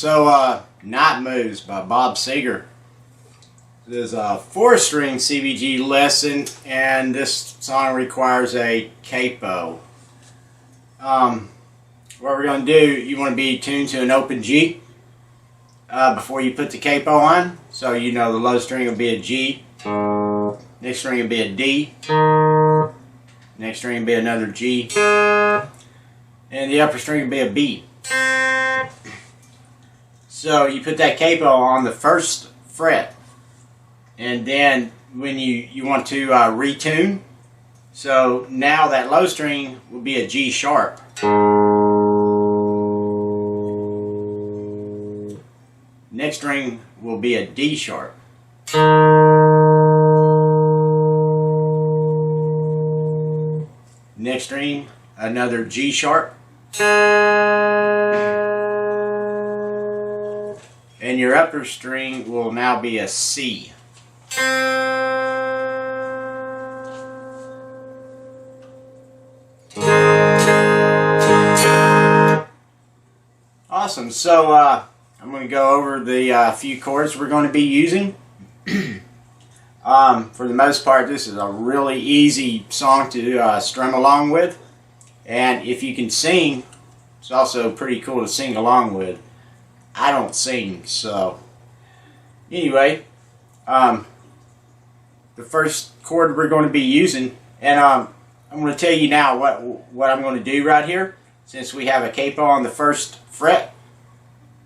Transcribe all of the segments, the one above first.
Night Moves by Bob Seger. This is a 4-string CBG lesson, and this song requires a capo. What we're going to do, you want to be tuned to an open G before you put the capo on. So you know the low string will be a G, next string will be a D, next string will be another G, and the upper string will be a B. So you put that capo on the first fret, and then when you want to retune, so now that low string will be a G sharp. Next string will be a D sharp. Next string, another G sharp. And your upper string will now be a C. Awesome. So I'm going to go over the few chords we're going to be using. For the most part, this is a really easy song to strum along with. And if you can sing, it's also pretty cool to sing along with. I don't sing, so anyway, the first chord we're going to be using, and I'm going to tell you now what I'm going to do right here. Since we have a capo on the first fret,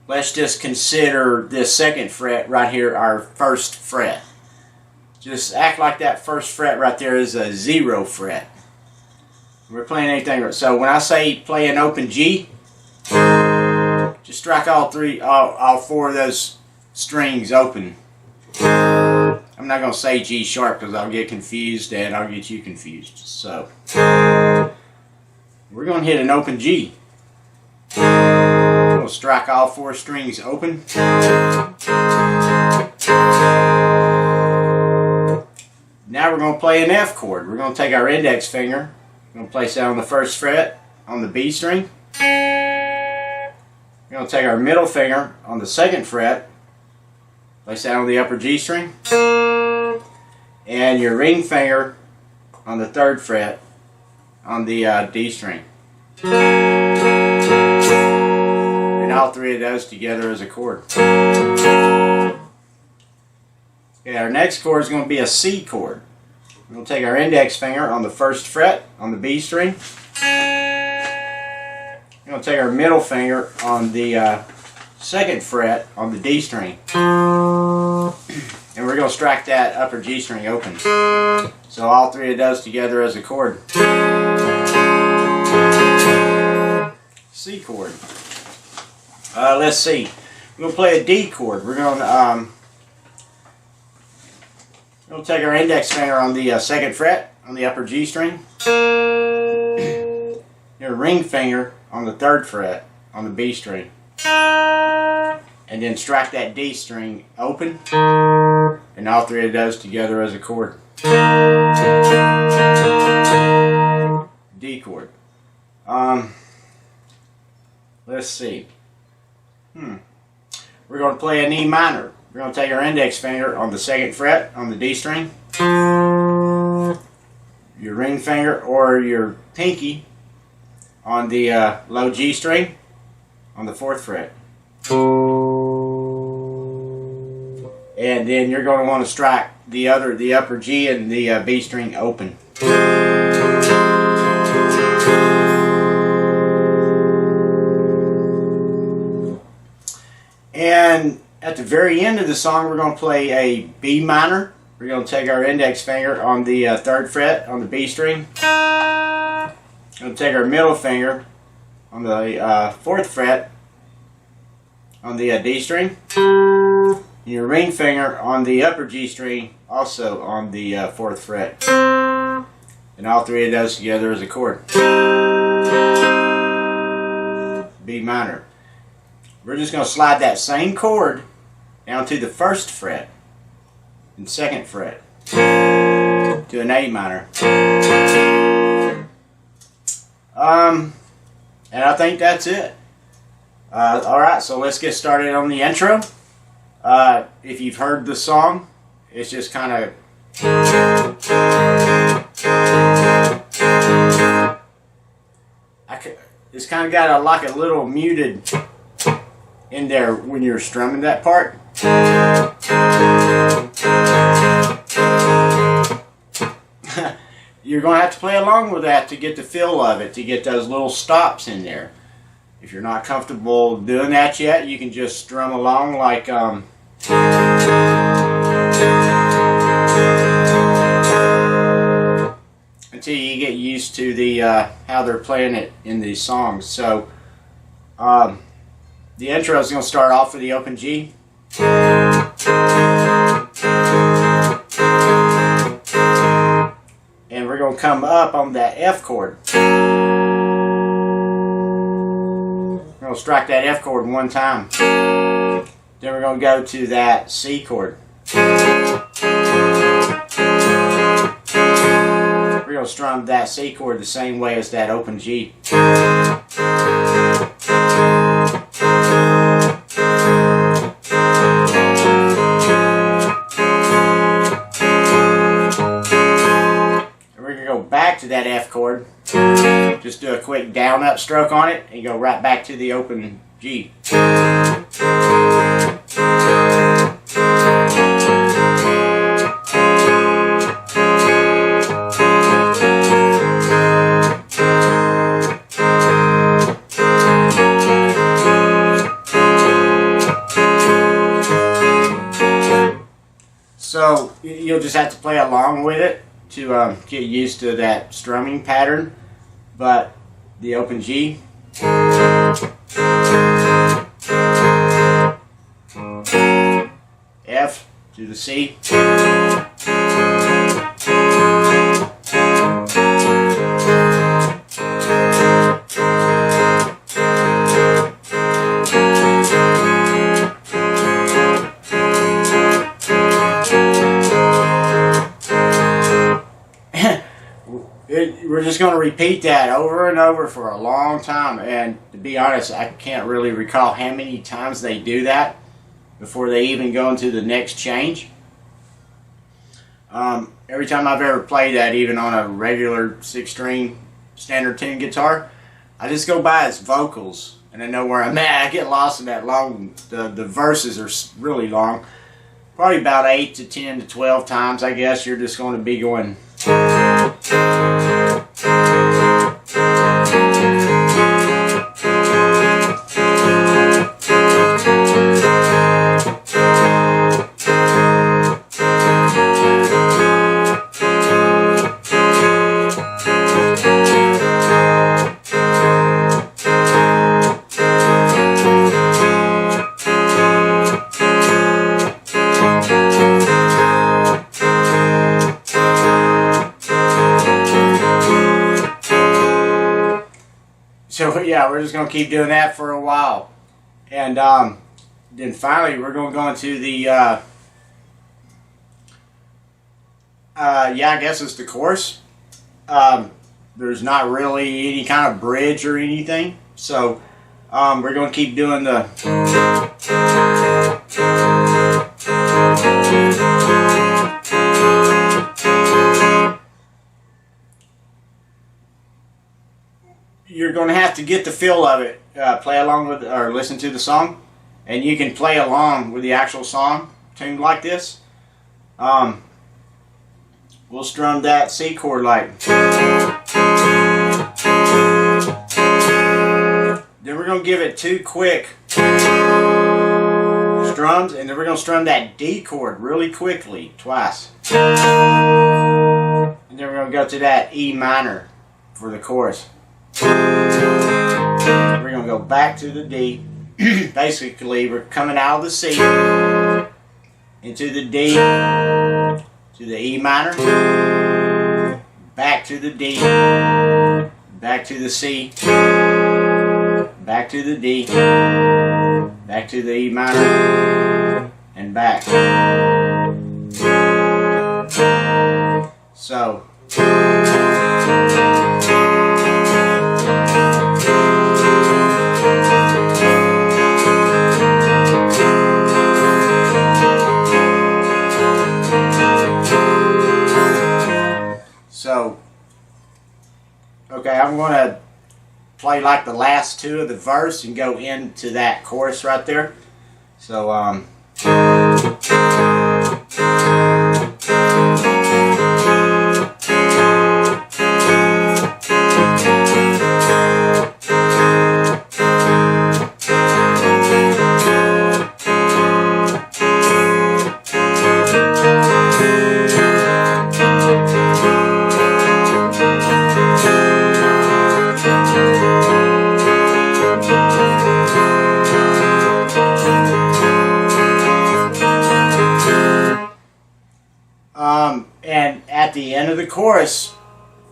let's just consider this second fret right here our first fret. Just act like that first fret right there is a 0 fret. We're playing anything. So when I say play an open G, just strike all four of those strings open. I'm not going to say G sharp because I'll get confused and I'll get you confused. So we're going to hit an open G. We'll strike all four strings open. Now we're going to play an F chord. We're going to take our index finger, we're going to place that on the first fret on the B string. We're going to take our middle finger on the second fret, place that on the upper G string, and your ring finger on the third fret on the D string. And all three of those together as a chord. Okay, our next chord is going to be a C chord. We're going to take our index finger on the first fret on the B string. We're going to take our middle finger on the second fret on the D string. And we're going to strike that upper G string open. So all three of those together as a chord. C chord. Let's see. We're going to play a D chord. We're going to take our index finger on the second fret on the upper G string. Your ring finger on the third fret on the B string. And then strike that D string open. And all three of those together as a chord. D chord. Let's see. We're going to play an E minor. We're going to take our index finger on the second fret on the D string, your ring finger or your pinky on the low G string on the fourth fret. And then you're going to want to strike the upper G and the B string open. And at the very end of the song, we're going to play a B minor. We're going to take our index finger on the third fret on the B string. We're going to take our middle finger on the fourth fret on the D string. And your ring finger on the upper G string, also on the fourth fret. And all three of those together as a chord. B minor. We're just going to slide that same chord down to the first fret and second fret to an A minor. And I think that's it. Alright, so let's get started on the intro. If you've heard the song, it's just kind of... It's kind of got like a little muted in there when you're strumming that part. You're going to have to play along with that to get the feel of it, to get those little stops in there. If you're not comfortable doing that yet, you can just strum along like until you get used to the how they're playing it in these songs. So the intro is going to start off with the open G. And we're going to come up on that F chord. We're going to strike that F chord one time. Then we're going to go to that C chord. We're going to strum that C chord the same way as that open G. Back to that F chord, just do a quick down up stroke on it and go right back to the open G. So you'll just have to play along with it to get used to that strumming pattern. But the open G, F to the C, we're just going to repeat that over and over for a long time, and to be honest, I can't really recall how many times they do that before they even go into the next change. Every time I've ever played that, even on a regular 6-string standard tune guitar, I just go by its vocals and I know where I'm at. I get lost in that long, the verses are really long. Probably about 8 to 10 to 12 times, I guess, you're just going to be going. So yeah, we're just going to keep doing that for a while. And then finally we're going to go into the, yeah, I guess it's the chorus. There's not really any kind of bridge or anything. So we're going to keep doing the... You're going to have to get the feel of it, play along with, or listen to the song, and you can play along with the actual song tuned like this. We'll strum that C chord like. Then we're going to give it 2 quick strums, and then we're going to strum that D chord really quickly twice. And then we're going to go to that E minor for the chorus. We're going to go back to the D. Basically, we're coming out of the C into the D, to the E minor, back to the D, back to the C, back to the D, back to the E minor, and back. So I'm going to play like the last two of the verse and go into that chorus right there. So, and at the end of the chorus,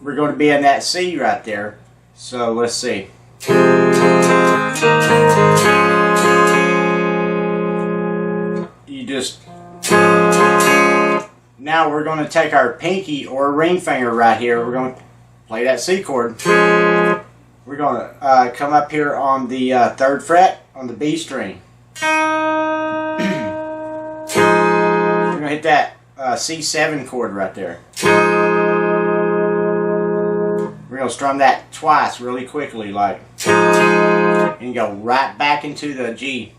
we're going to be in that C right there. So let's see. You just... Now we're going to take our pinky or ring finger right here. We're going to play that C chord. We're going to come up here on the 3rd fret on the B string. We're going to hit that C7 chord right there. We're going to strum that twice really quickly, like, and go right back into the G.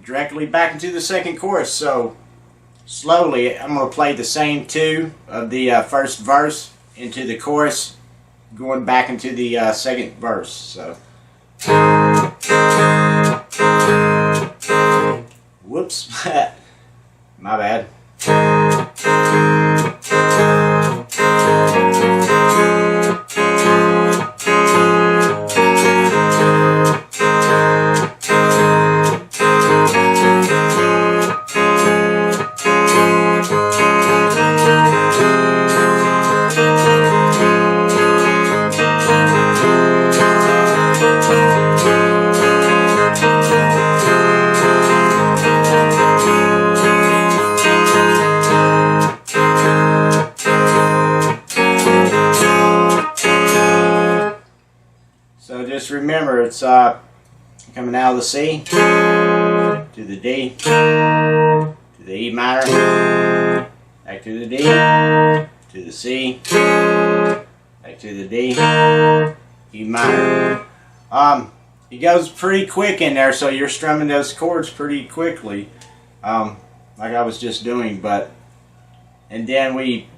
Directly back into the 2nd chorus. So slowly I'm going to play the same 2 of the 1st verse into the chorus, going back into the 2nd verse. So whoops. My bad. So just remember, it's coming out of the C to the D to the E minor, back to the D to the C, back to the D, E minor. It goes pretty quick in there, so you're strumming those chords pretty quickly, like I was just doing. But and then we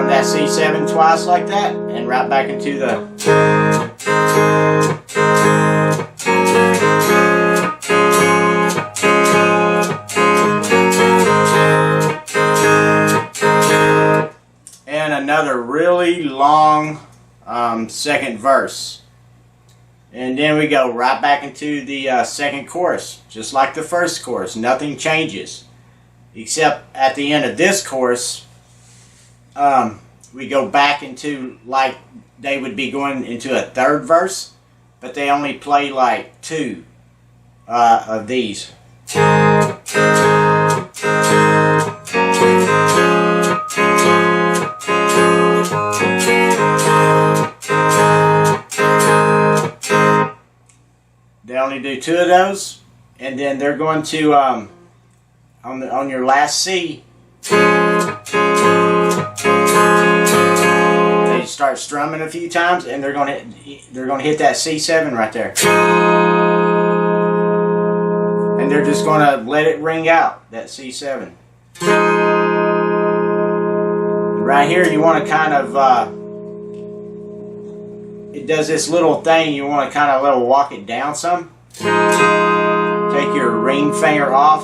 that C7 twice like that, and right back into the and another really long 2nd verse, and then we go right back into the 2nd chorus, just like the 1st chorus. Nothing changes, except at the end of this chorus, we go back into, like they would be going into a 3rd verse, but they only play like 2 of these. They only do 2 of those, and then they're going to on your last C, they start strumming a few times, and they're going to hit that C7 right there, and they're just going to let it ring out, that C7. Right here, you want to kind of it does this little thing. You want to kind of walk it down some. Take your ring finger off.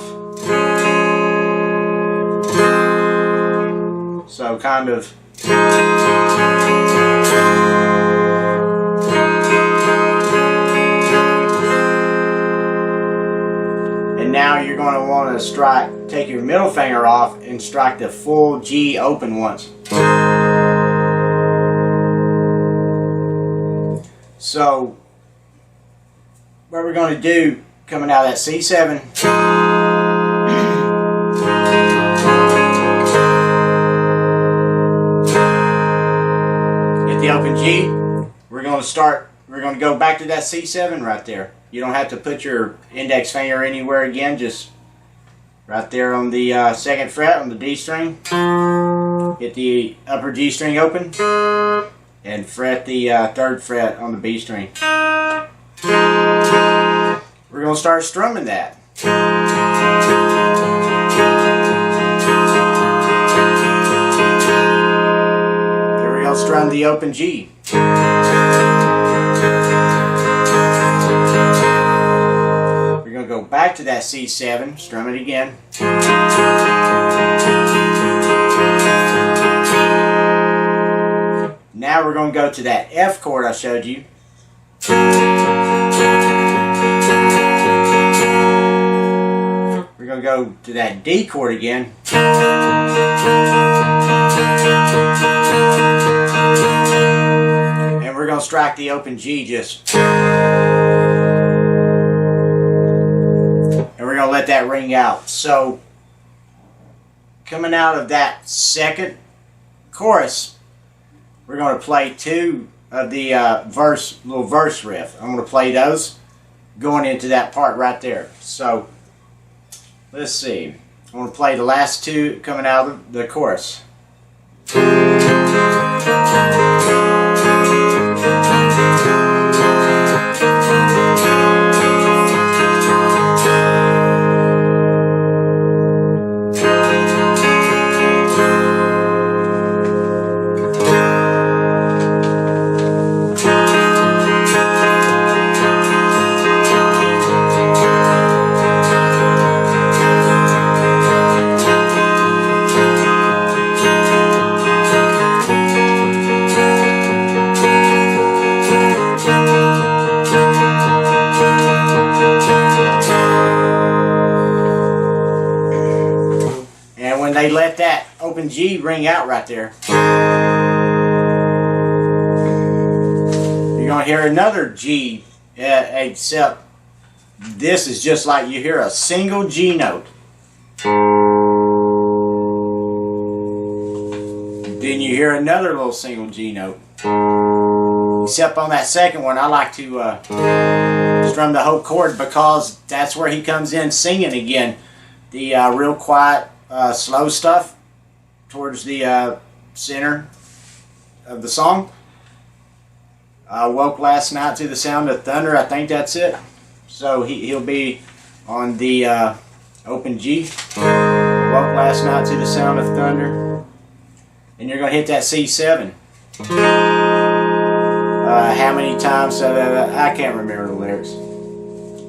So kind of. And now you're going to want to take your middle finger off and strike the full G open once. So what we're going to do, coming out of that C7, hit the open G, we're going to go back to that C7 right there. You don't have to put your index finger anywhere again, just right there on the 2nd fret on the D string. Hit the upper G string open and fret the 3rd fret on the B string. We're going to start strumming that. Here we're going to strum the open G. We're going to go back to that C7, strum it again. Now we're going to go to that F chord I showed you. We're going to go to that D chord again. And we're going to strike the open G just. And we're going to let that ring out. So, coming out of that 2nd chorus, we're going to play 2 of the little verse riff. I'm going to play those going into that part right there. So, let's see. I'm going to play the last 2 coming out of the chorus. They let that open G ring out right there. You're going to hear another G, except this is just like you hear a single G note. Then you hear another little single G note. Except on that 2nd one, I like to strum the whole chord because that's where he comes in singing again. The real quiet, slow stuff towards the center of the song. I woke last night to the sound of thunder. I think that's it. So he'll be on the open G. Woke last night to the sound of thunder. And you're going to hit that C7. How many times? I can't remember the lyrics.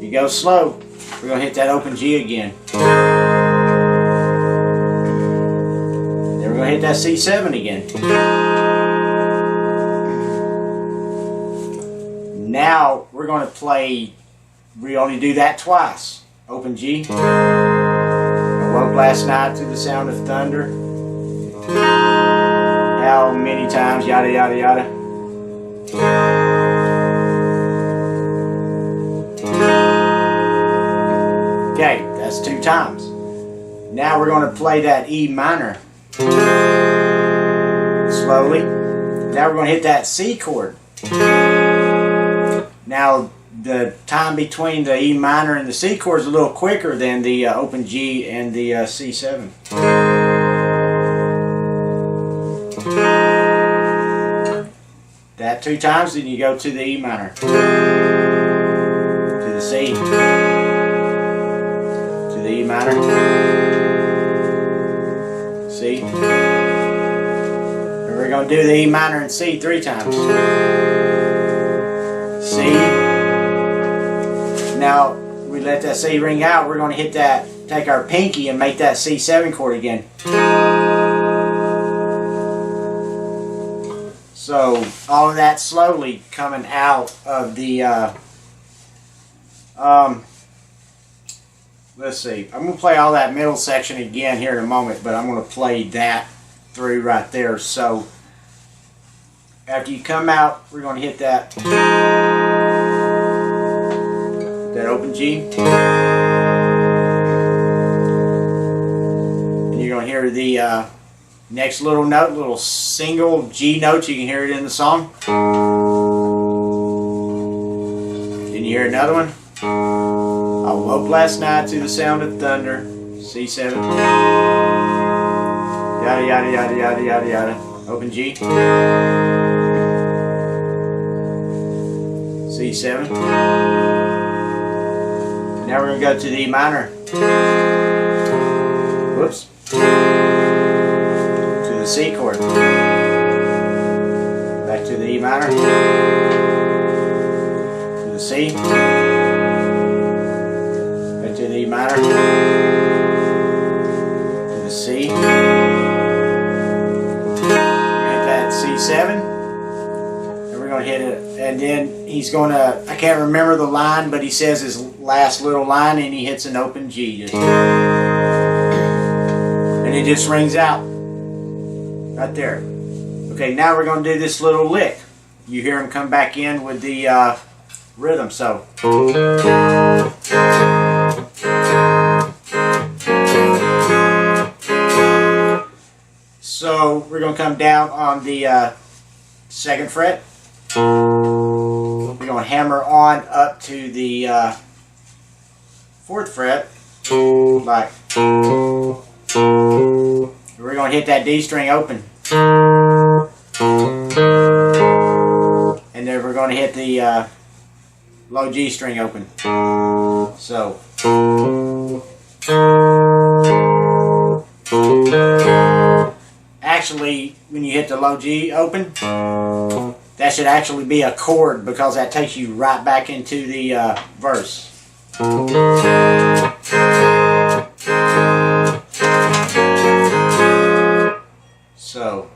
You go slow. We're going to hit that open G again. Then we're going to hit that C7 again. Now we're going to play, we only do that twice. Open G. I woke last night to the sound of thunder. How many times? Yada yada yada. Okay, that's 2 times. Now we're going to play that E minor. Slowly. Now we're going to hit that C chord. Now the time between the E minor and the C chord is a little quicker than the open G and the C7. That 2 times, then you go to the E minor. To the C. To the E minor. C. And we're going to do the E minor and C 3 times. C. Now we let that C ring out. We're going to hit that, take our pinky and make that C7 chord again. So all of that slowly coming out of the let's see, I'm going to play all that middle section again here in a moment, but I'm going to play that through right there. So after you come out, we're going to hit that open G, and you're going to hear the next little note, little single G note. You can hear it in the song. Then you hear another one. I woke last night to the sound of thunder. C7, yada yada yada yada yada yada, open G, C7. Now we're going to go to the E minor. Whoops. To the C chord. Back to the E minor. To the C. Back to the E minor. To the C. Hit that C7. And we're going to hit it. And then he's going to, I can't remember the line, but he says his last little line and he hits an open G. And it just rings out right there. Okay, now we're going to do this little lick. You hear him come back in with the rhythm. So we're going to come down on the 2nd fret. We're going to hammer on up to the 4th fret, like. We're going to hit that D string open, and then we're going to hit the low G string open. So actually, when you hit the low G open, that should actually be a chord, because that takes you right back into the verse. So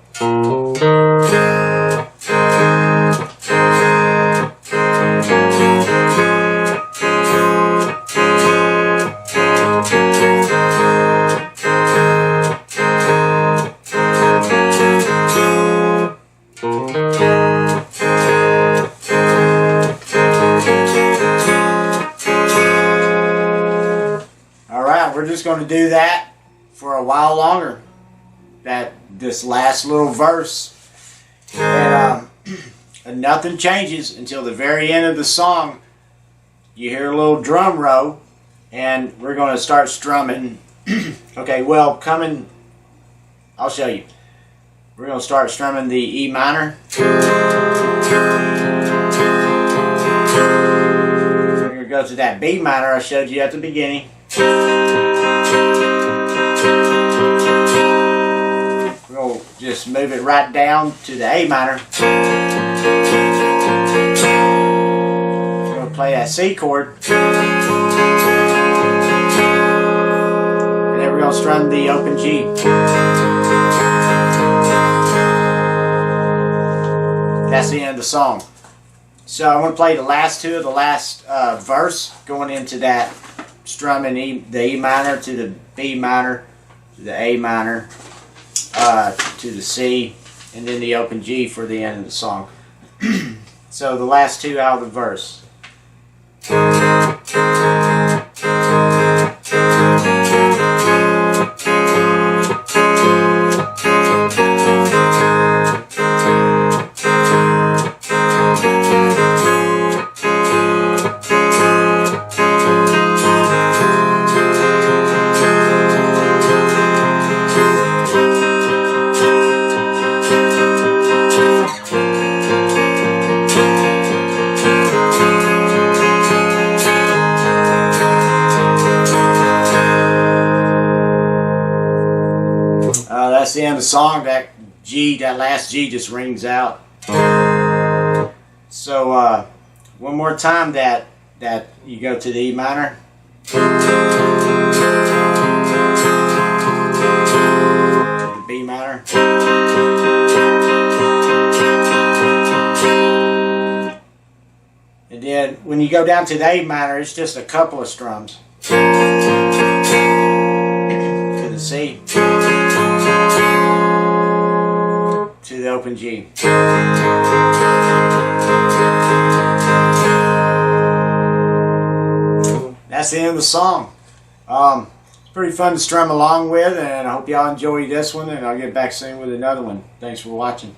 alright, we're just going to do that for a while longer. This last little verse, and nothing changes until the very end of the song. You hear a little drum roll, and we're going to start strumming. Okay, well, I'll show you. We're going to start strumming the E minor. We're going to go to that B minor I showed you at the beginning. Just move it right down to the A minor. We're going to play that C chord. And then we're going to strum the open G. That's the end of the song. So I'm going to play the last two of the last verse, going into that strumming the E minor to the B minor to the A minor. To the C, and then the open G for the end of the song. So the last two out of the verse. That's the end of the song. That last G just rings out. So one more time, that you go to the E minor, to the B minor, and then when you go down to the A minor, it's just a couple of strums. To the C, to the open G. That's the end of the song. It's pretty fun to strum along with, and I hope y'all enjoy this one, and I'll get back soon with another one. Thanks for watching.